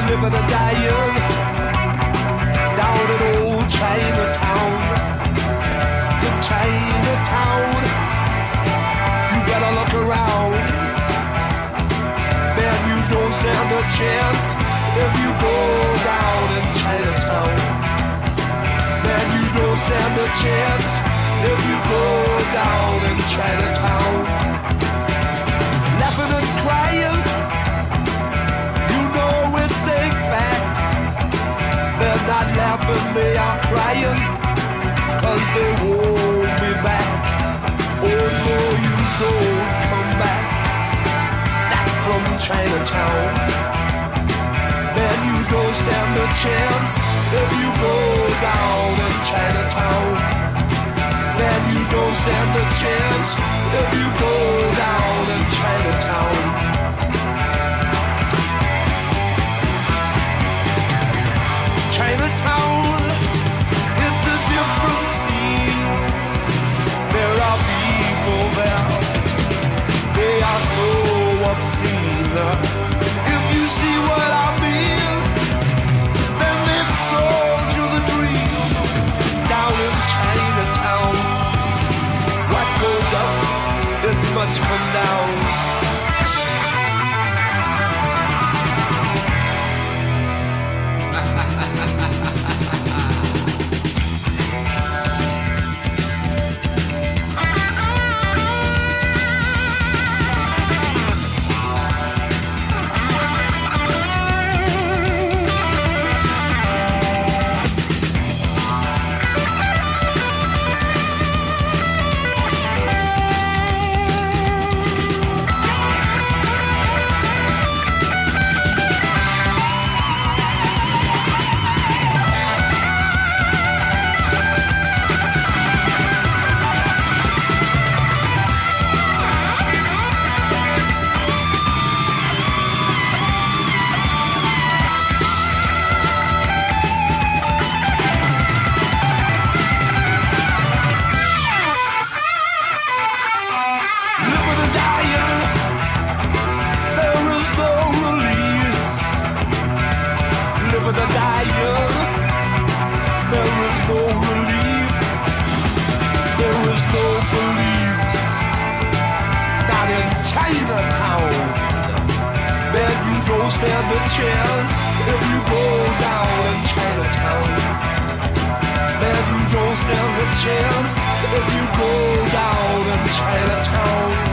Living and dying down in old Chinatown. In Chinatown, you better look around. Man, you don't stand a chance if you go down in Chinatown. Man, you don't stand a chance if you go down in Chinatown. Laughing and crying, it's a fact. They're not laughing, they are crying, 'cause they won't be back. Oh no, you don't come back from Chinatown. Man, you don't stand a chance if you go down in Chinatown. Man, you don't stand a chance if you go down in Chinatown. Chinatown, it's a different scene. There are people there, they are so obscene. If you see what I mean, then they've sold you the dream. Down in Chinatown, what goes up, it must come down. Chinatown, man, you don't stand a chance if you go down in Chinatown. Man, you don't stand a chance if you go down in Chinatown.